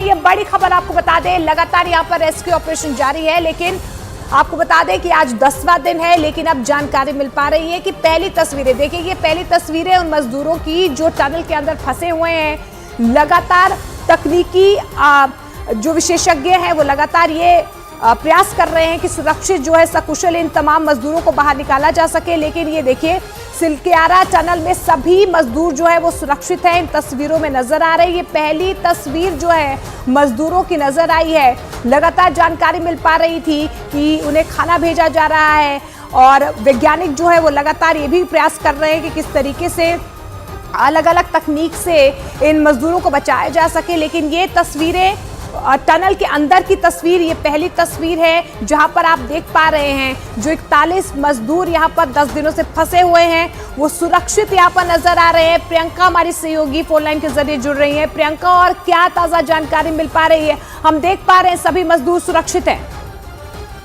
ये बड़ी खबर आपको बता दें, लगातार यहाँ पर रेस्क्यू ऑपरेशन जारी है, लेकिन आपको बता दें कि आज 10वां दिन है, लेकिन अब जानकारी मिल पा रही है कि पहली तस्वीरें देखिए, ये पहली तस्वीरें उन मजदूरों की जो टनल के अंदर फंसे हुए हैं। लगातार तकनीकी जो विशेषज्ञ हैं वो लगातार ये प्रयास कर रहे हैं कि सुरक्षित जो है सकुशल इन तमाम मजदूरों को बाहर निकाला जा सके, लेकिन ये देखिए सिलक्यारा टनल में सभी मजदूर जो है वो सुरक्षित हैं, इन तस्वीरों में नजर आ रही है। पहली तस्वीर जो है मजदूरों की नजर आई है। लगातार जानकारी मिल पा रही थी कि उन्हें खाना भेजा जा रहा है और वैज्ञानिक जो है वो लगातार ये भी प्रयास कर रहे हैं कि किस तरीके से अलग अलग तकनीक से इन मजदूरों को बचाया जा सके। लेकिन ये तस्वीरें टनल के अंदर की तस्वीर, ये पहली तस्वीर है जहां पर आप देख पा रहे हैं जो 41 मजदूर यहां पर 10 दिनों से फंसे हुए हैं वो सुरक्षित यहां पर नजर आ रहे हैं। प्रियंका हमारी सहयोगी फोन लाइन के जरिए जुड़ रही हैं। प्रियंका, और क्या ताजा जानकारी मिल पा रही है? हम देख पा रहे हैं सभी मजदूर सुरक्षित हैं।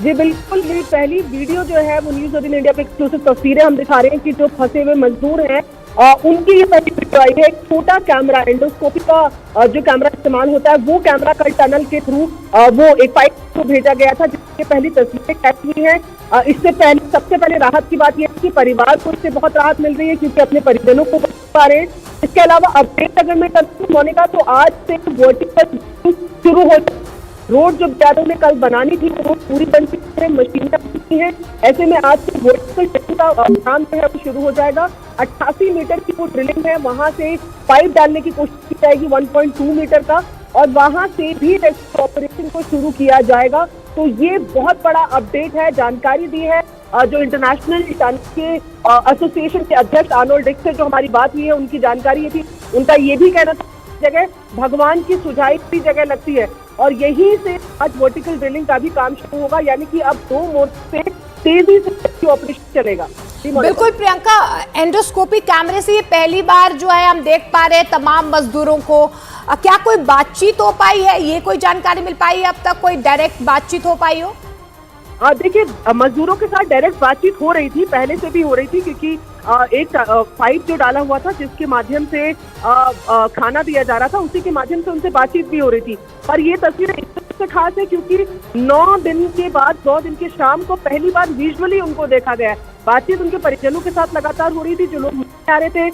जी बिल्कुल, ये पहली वीडियो जो है वो न्यूज 18 इंडिया पे एक्सक्लूसिव तस्वीरें हम दिखा रहे हैं कि जो फंसे हुए मजदूर हैं उनकी ये पहली वीडियो आई है। एक छोटा कैमरा, एंडोस्कोपी का जो कैमरा इस्तेमाल होता है वो कैमरा कल टनल के थ्रू वो एक पाइप को भेजा गया था, जिसकी पहली तस्वीरें कैच हुई है। इससे पहले सबसे पहले राहत की बात यह है कि परिवार को इससे बहुत राहत मिल रही है क्योंकि अपने परिजनों को बचा पा रहे हैं। इसके अलावा अपडेट अगर मैं करती होने का, तो आज से वर्टिकल शुरू हो, रोड जो बिचारों ने कल बनानी थी वो पूरी बन चुकी है, मशीनें चुकी हैं। ऐसे में आज से वर्टिकल टेस्टिंग का अभियान जो है वो शुरू हो जाएगा। 88 मीटर की वो ड्रिलिंग है, वहां से पाइप डालने की कोशिश की जाएगी 1.2 मीटर का, और वहां से भी रेस्क्यू ऑपरेशन को शुरू किया जाएगा। तो ये बहुत बड़ा अपडेट है, जानकारी दी है जो इंटरनेशनल टनल के एसोसिएशन के अध्यक्ष आर्नोल्ड डिक्स से जो हमारी बात हुई है उनकी जानकारी ये थी। उनका ये भी कहना था जगह भगवान की सुझाई की जगह लगती है, और यहीं से आज वर्टिकल ड्रिलिंग का भी काम शुरू होगा, यानी कि अब 2 मोर्चे से तेजी से ऑपरेशन चलेगा। बिल्कुल प्रियंका, एंडोस्कोपी कैमरे से ये पहली बार जो है हम देख पा रहे हैं तमाम मजदूरों को। क्या कोई बातचीत हो पाई है? ये कोई जानकारी मिल पाई है अब तक? कोई डायरेक्ट बातचीत हो पाई हो? देखिए, मजदूरों के साथ डायरेक्ट बातचीत हो रही थी, पहले से भी हो रही थी, क्योंकि एक पाइप जो डाला हुआ था जिसके माध्यम से खाना दिया जा रहा था, उसी के माध्यम से उनसे बातचीत भी हो रही थी। पर ये तस्वीर इससे खास है क्योंकि 9 दिन के बाद 9 दिन के शाम को पहली बार विजुअली उनको देखा गया। बातचीत उनके परिजनों के साथ लगातार हो रही थी, जो लोग आ रहे थे।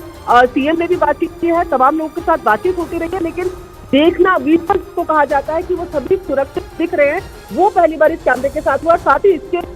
सीएम ने भी बातचीत की है, तमाम लोगों के साथ बातचीत होती रही है, लेकिन देखना, विजुअल को कहा जाता है कि वो सभी सुरक्षित दिख रहे हैं, वो पहली बार इस कैमरे के साथ हुआ। साथ ही इसके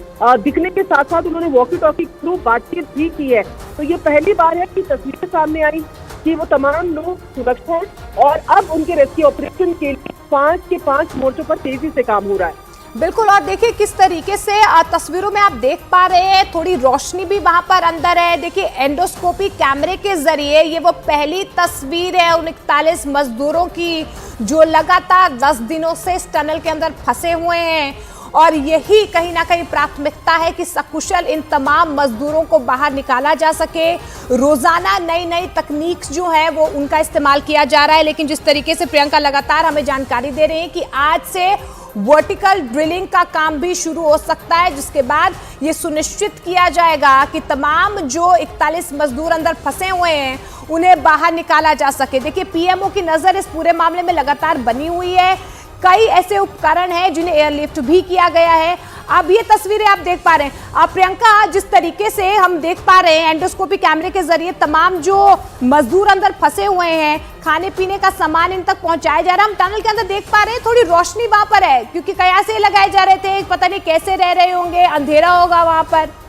दिखने के साथ साथ उन्होंने वॉकी टॉकी के थ्रू बातचीत भी की है। तो ये पहली बार है कि तस्वीरें सामने आई कि वो तमाम लोग सुरक्षित हैं, और अब उनके रेस्क्यू ऑपरेशन के लिए 5 के 5 मोर्चों पर तेजी से काम हो रहा है। बिल्कुल, और देखिए किस तरीके से तस्वीरों में आप देख पा रहे हैं, थोड़ी रोशनी भी वहां पर अंदर है। देखिए एंडोस्कोपी कैमरे के जरिए ये वो पहली तस्वीर है उन 41 मजदूरों की जो लगातार 10 दिनों से इस टनल के अंदर फंसे हुए हैं, और यही कहीं ना कहीं प्राथमिकता है कि सकुशल इन तमाम मजदूरों को बाहर निकाला जा सके। रोजाना नई नई तकनीक जो है वो उनका इस्तेमाल किया जा रहा है, लेकिन जिस तरीके से प्रियंका लगातार हमें जानकारी दे रही है कि आज से वर्टिकल ड्रिलिंग का काम भी शुरू हो सकता है, जिसके बाद ये सुनिश्चित किया जाएगा कि तमाम जो 41 मजदूर अंदर फंसे हुए हैं उन्हें बाहर निकाला जा सके। देखिए पीएमओ की नजर इस पूरे मामले में लगातार बनी हुई है। कई ऐसे उपकरण हैं जिन्हें एयरलिफ्ट भी किया गया है। अब ये तस्वीरें आप देख पा रहे हैं। अब प्रियंका, जिस तरीके से हम देख पा रहे हैं एंडोस्कोपी कैमरे के जरिए तमाम जो मजदूर अंदर फंसे हुए हैं, खाने पीने का सामान इन तक पहुंचाया जा रहा है। हम टनल के अंदर देख पा रहे हैं थोड़ी रोशनी वहां पर है, क्योंकि कयास से लगाए जा रहे थे, पता नहीं कैसे रह रहे होंगे, अंधेरा होगा वहां पर।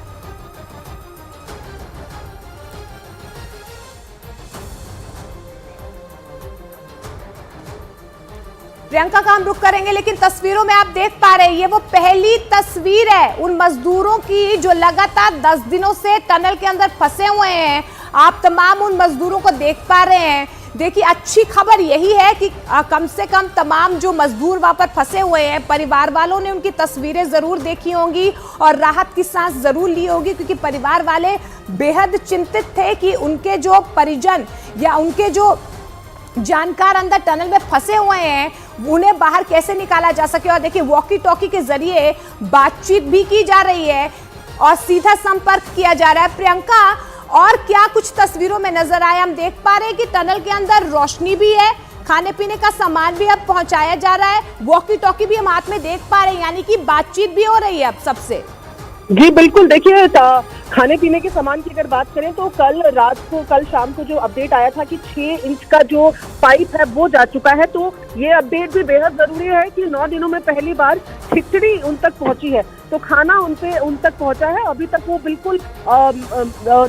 प्रियंका का हम रुख करेंगे, लेकिन तस्वीरों में आप देख पा रहे हैं ये वो पहली तस्वीर है उन मजदूरों की जो लगातार 10 दिनों से टनल के अंदर फंसे हुए हैं। आप तमाम उन मजदूरों को देख पा रहे हैं। देखिए अच्छी खबर यही है कि कम से कम तमाम जो मजदूर वहां पर फंसे हुए हैं, परिवार वालों ने उनकी तस्वीरें जरूर देखी होंगी और राहत की सांस जरूर ली होगी, क्योंकि परिवार वाले बेहद चिंतित थे कि उनके जो परिजन या उनके जो जानकार अंदर टनल में फंसे हुए हैं उन्हें बाहर कैसे निकाला जा सके। और देखिए वॉकी टॉकी के जरिए बातचीत भी की जा रही है और सीधा संपर्क किया जा रहा है। प्रियंका, और क्या कुछ तस्वीरों में नजर आया? हम देख पा रहे हैं कि टनल के अंदर रोशनी भी है, खाने पीने का सामान भी अब पहुंचाया जा रहा है, वॉकी टॉकी भी हम हाथ में देख पा रहे हैं, यानी कि बातचीत भी हो रही है अब सबसे। जी बिल्कुल, देखिए खाने पीने के सामान की अगर बात करें तो कल शाम को जो अपडेट आया था कि 6 इंच का जो पाइप है वो जा चुका है, तो ये अपडेट भी बेहद जरूरी है कि 9 दिनों में पहली बार खिचड़ी उन तक पहुंची है, तो खाना उन तक पहुंचा है। अभी तक वो बिल्कुल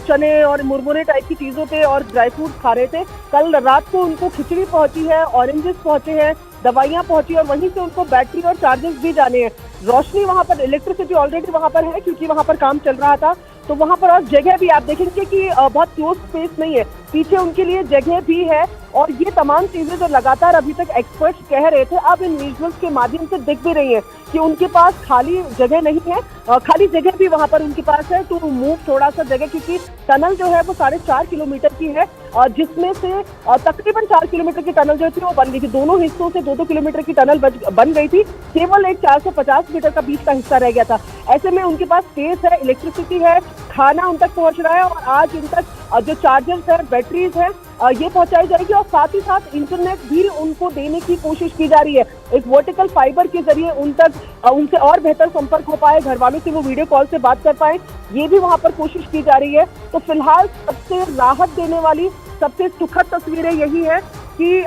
चने और मुरमुरे टाइप की चीजों पे और ड्राई फ्रूट खा रहे थे। कल रात को उनको खिचड़ी पहुंची है, ऑरेंजेस पहुंचे हैं, दवाइयां पहुंची और वहीं से उनको बैटरी और चार्जर्स भी जाने हैं। रोशनी वहां पर, इलेक्ट्रिसिटी ऑलरेडी वहां पर है क्योंकि वहां पर काम चल रहा था, तो वहां पर और जगह भी आप देखेंगे कि बहुत क्लोज स्पेस नहीं है, पीछे उनके लिए जगह भी है। और ये तमाम चीजें जो लगातार अभी तक एक्सपर्ट्स कह रहे थे, अब इन विजुअल्स के माध्यम से दिख भी रही है कि उनके पास खाली जगह नहीं है, खाली जगह भी वहां पर उनके पास है टू मूव थोड़ा सा जगह, क्योंकि टनल जो है वो 4.5 किलोमीटर की है, जिसमें से तकरीबन 4 किलोमीटर की टनल जो थी वो बन गई थी, दोनों हिस्सों से 2-2 किलोमीटर की टनल बन गई थी, केवल एक 450 मीटर का बीच का हिस्सा रह गया था। ऐसे में उनके पास स्पेस है, इलेक्ट्रिसिटी है, खाना उन तक पहुंच रहा है और आज उन तक जो चार्जर्स है, बैटरीज है, ये पहुंचाई जाएगी और साथ ही साथ इंटरनेट भी उनको देने की कोशिश की जा रही है। एक वर्टिकल फाइबर के जरिए उनसे और बेहतर संपर्क हो पाए, घर वालों से वो वीडियो कॉल से बात कर पाए, ये भी वहां पर कोशिश की जा रही है। तो फिलहाल सबसे राहत देने वाली, सबसे सुखद तस्वीरें यही है कि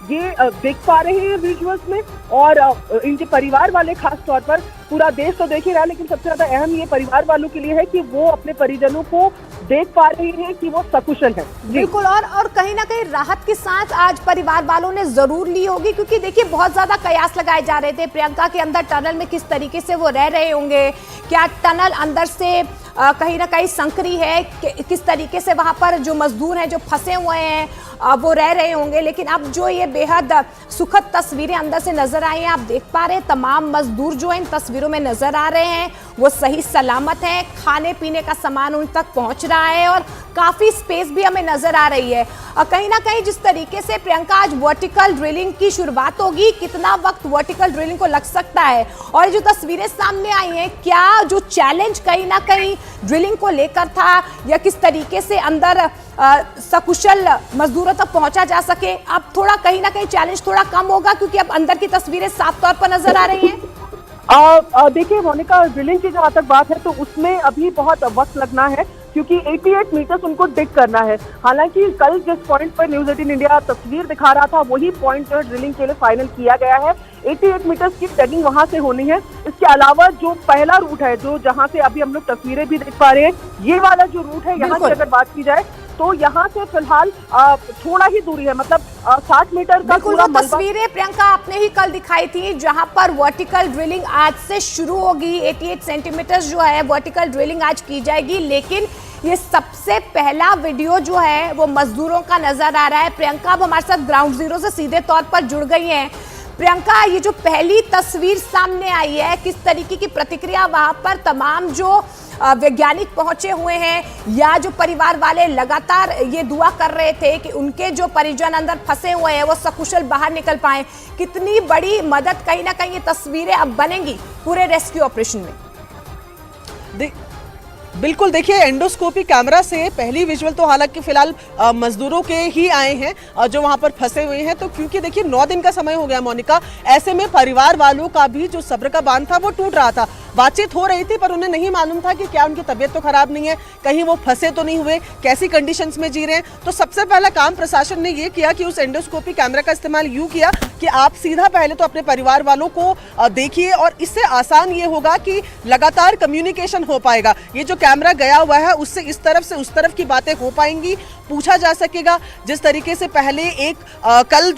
ये देख पा रहे हैं विजुअल्स में, और इनके परिवार वाले खास तौर पर, पूरा देश तो देख ही रहा है लेकिन सबसे ज्यादा अहम ये परिवार वालों के लिए है कि वो अपने परिजनों को देख पा रहे हैं कि वो सकुशल है। बिल्कुल, और कहीं ना कहीं राहत की सांस आज परिवार वालों ने जरूर ली होगी, क्योंकि देखिए बहुत ज्यादा कयास लगाए जा रहे थे प्रियंका के अंदर टनल में किस तरीके से वो रह रहे होंगे, क्या टनल अंदर से कहीं ना कहीं संकरी है, किस तरीके से वहां पर जो मजदूर हैं जो फंसे हुए हैं वो रह रहे होंगे। लेकिन अब जो ये बेहद सुखद तस्वीरें अंदर से नजर आई हैं, आप देख पा रहे हैं तमाम मजदूर जो इन तस्वीरों में नजर आ रहे हैं वो सही सलामत हैं, खाने पीने का सामान उन तक पहुंच रहा है और काफी स्पेस भी हमें नजर आ रही है। और कहीं ना कहीं जिस तरीके से प्रियंका आज वर्टिकल ड्रिलिंग की शुरुआत होगी, कितना वक्त वर्टिकल ड्रिलिंग को लग सकता है, और जो तस्वीरें सामने आई हैं, क्या जो चैलेंज कहीं ना कहीं ड्रिलिंग को लेकर था या किस तरीके से अंदर सकुशल मजदूरों तक पहुंचा जा सके, अब थोड़ा कहीं ना कहीं चैलेंज थोड़ा कम होगा क्योंकि अब अंदर की तस्वीरें साफ तौर पर नजर आ रही हैं। देखिए मोनिका, ड्रिलिंग की जहाँ तक बात है तो उसमें अभी बहुत वक्त लगना है क्योंकि 88 मीटर्स उनको डिग करना है। हालांकि कल जिस पॉइंट पर न्यूज 18 इंडिया तस्वीर दिखा रहा था वही पॉइंट जो ड्रिलिंग के लिए फाइनल किया गया है। 88 मीटर्स की डिगिंग वहां से होनी है। इसके अलावा जो पहला रूट है, जो जहां से अभी हम लोग तस्वीरें भी देख पा रहे हैं, ये वाला जो रूट है, यहाँ से अगर बात की जाए तो यहाँ से फिलहाल थोड़ा ही दूरी है, मतलब 60 मीटर का पूरा तस्वीरें प्रियंका आपने ही कल दिखाई थी जहां पर वर्टिकल ड्रिलिंग आज से शुरू होगी। 88 सेंटीमीटर जो है वर्टिकल ड्रिलिंग आज की जाएगी, लेकिन ये सबसे पहला वीडियो जो है वो मजदूरों का नजर आ रहा है। प्रियंका अब हमारे साथ ग्राउंड जीरो से सीधे तौर पर जुड़ गई हैं। प्रियंका, ये जो पहली तस्वीर सामने आई है, किस तरीके की प्रतिक्रिया वहां पर तमाम जो वैज्ञानिक पहुंचे हुए हैं या जो परिवार वाले लगातार ये दुआ कर रहे थे कि उनके जो परिजन अंदर फंसे हुए हैं वो सकुशल बाहर निकल पाए, कितनी बड़ी मदद कहीं ना कहीं ये तस्वीरें अब बनेंगी पूरे रेस्क्यू ऑपरेशन में? बिल्कुल, देखिए एंडोस्कोपी कैमरा से पहली विजुअल तो हालांकि फिलहाल मजदूरों के ही आए हैं जो वहां पर फंसे हुए हैं। तो क्योंकि देखिए 9 दिन का समय हो गया मोनिका, ऐसे में परिवार वालों का भी जो सब्र का बांध था वो टूट रहा था। बातचीत हो रही थी पर उन्हें नहीं मालूम था कि क्या उनकी तबीयत तो खराब नहीं है, कहीं वो फंसे तो नहीं हुए, कैसी कंडीशंस में जी रहे हैं। तो सबसे पहला काम प्रशासन ने ये किया कि उस एंडोस्कोपी कैमरा का इस्तेमाल यूं किया कि आप सीधा पहले तो अपने परिवार वालों को देखिए और इससे आसान ये होगा कि लगातार कम्युनिकेशन हो पाएगा। ये जो कैमरा गया हुआ है उससे इस तरफ से उस तरफ की बातें हो पाएंगी, पूछा जा सकेगा। जिस तरीके से पहले एक कल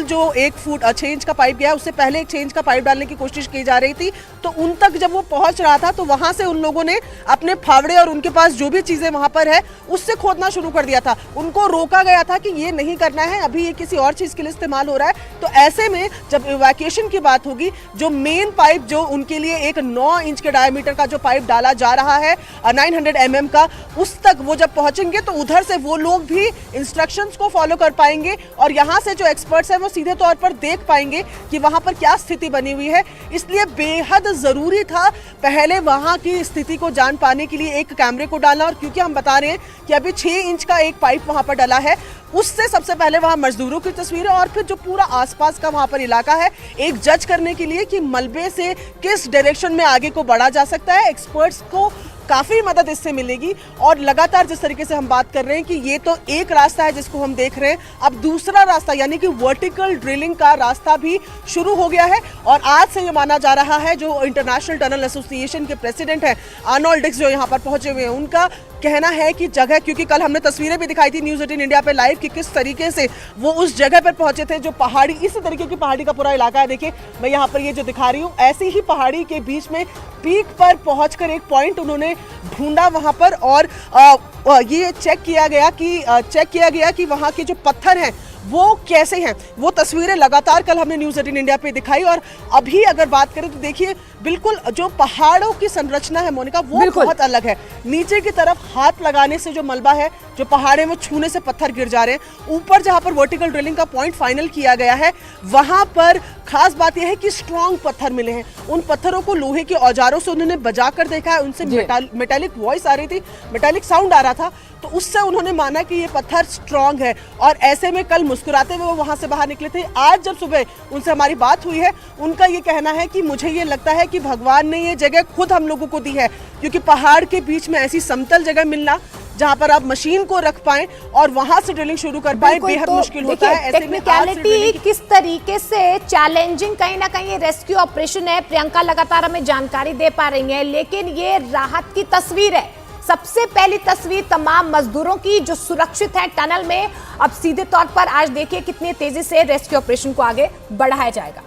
जो 1 फुट 6 इंच का पाइप गया, उससे पहले एक 6 इंच का पाइप डालने की कोशिश की जा रही थी, तो उन तक जब वो पहुंच रहा था तो वहां से उन लोगों ने अपने फावड़े और उनके पास जो भी चीजें वहां पर है उससे खोदना शुरू कर दिया था। उनको रोका गया था कि ये नहीं करना है, अभी ये किसी और चीज के लिए इस्तेमाल हो रहा है। तो ऐसे में जब इवैक्यूएशन की बात होगी, जो मेन पाइप जो उनके लिए एक 9 इंच के डायमीटर का जो पाइप डाला जा रहा है 900 mm का, उस तक वो जब पहुंचेंगे तो उधर से वो लोग भी इंस्ट्रक्शंस को फॉलो कर पाएंगे और यहाँ से जो एक्सपर्ट्स हैं वो सीधे तौर पर देख पाएंगे कि वहां पर क्या स्थिति बनी हुई है। इसलिए बेहद जरूरी था पहले वहां की स्थिति को जान पाने के लिए एक कैमरे को डालना। और क्योंकि हम बता रहे हैं कि अभी 6 इंच का एक पाइप वहां पर डला है, उससे सबसे पहले वहां मजदूरों की तस्वीरें और फिर जो पूरा आसपास का वहां पर इलाका है, एक जज करने के लिए कि मलबे से किस डायरेक्शन में आगे को बढ़ा जा सकता है। एक्सपर्ट्स को काफी मदद इससे मिलेगी। और लगातार जिस तरीके से हम बात कर रहे हैं कि ये तो एक रास्ता है जिसको हम देख रहे हैं, अब दूसरा रास्ता यानी कि वर्टिकल ड्रिलिंग का रास्ता भी शुरू हो गया है। और आज से ये माना जा रहा है, जो इंटरनेशनल टनल एसोसिएशन के प्रेसिडेंट हैं आर्नोल्ड डिक्स, जो यहाँ पर पहुंचे हुए हैं, उनका कहना है कि जगह, क्योंकि कल हमने तस्वीरें भी दिखाई थी न्यूज़ 18 इंडिया पे लाइव कि किस तरीके से वो उस जगह पर पहुंचे थे जो पहाड़ी, इसी तरीके की पहाड़ी का पूरा इलाका है। देखिए मैं यहाँ पर ये जो दिखा रही हूँ, ऐसी ही पहाड़ी के बीच में पीक पर पहुंचकर एक पॉइंट उन्होंने ढूंढा वहां पर और ये चेक किया गया कि वहां के जो पत्थर हैं वो कैसे हैं। वो तस्वीरें लगातार कल हमने न्यूज़ 18 इंडिया पे दिखाई। और अभी अगर बात करें तो देखिए बिल्कुल जो पहाड़ों की संरचना है मोनिका, वो बहुत अलग है। नीचे की तरफ हाथ लगाने से जो मलबा है, जो पहाड़े में छूने से पत्थर गिर जा रहे हैं। ऊपर जहां पर वर्टिकल ड्रिलिंग का पॉइंट फाइनल किया गया है, वहां पर खास बात यह है कि स्ट्रॉन्ग पत्थर मिले हैं। उन पत्थरों को लोहे के औजारों से उन्होंने बजाकर देखा है, उनसे मेटालिक वॉइस आ रही थी, मेटालिक साउंड आ रहा था, तो उससे उन्होंने माना कि ये पत्थर स्ट्रॉन्ग है। और ऐसे में कल मुस्कुराते हुए वो वहां से बाहर निकले थे। आज जब सुबह उनसे हमारी बात हुई है, उनका ये कहना है कि मुझे ये लगता है कि भगवान ने ये जगह खुद हम लोगों को दी है, क्योंकि पहाड़ के बीच में ऐसी समतल जगह मिलना जहां पर आप मशीन को रख पाएं और वहां से ड्रिलिंग शुरू कर पाएं, बेहद मुश्किल होता है। ऐसे में टेक्निकलिटी किस तरीके से चैलेंजिंग कहीं ना कहीं रेस्क्यू ऑपरेशन है, प्रियंका लगातार हमें जानकारी दे पा रही है, लेकिन ये राहत की तस्वीर है। सबसे पहली तस्वीर तमाम मजदूरों की जो सुरक्षित है टनल में। अब सीधे तौर पर आज देखिए कितनी तेजी से रेस्क्यू ऑपरेशन को आगे बढ़ाया जाएगा।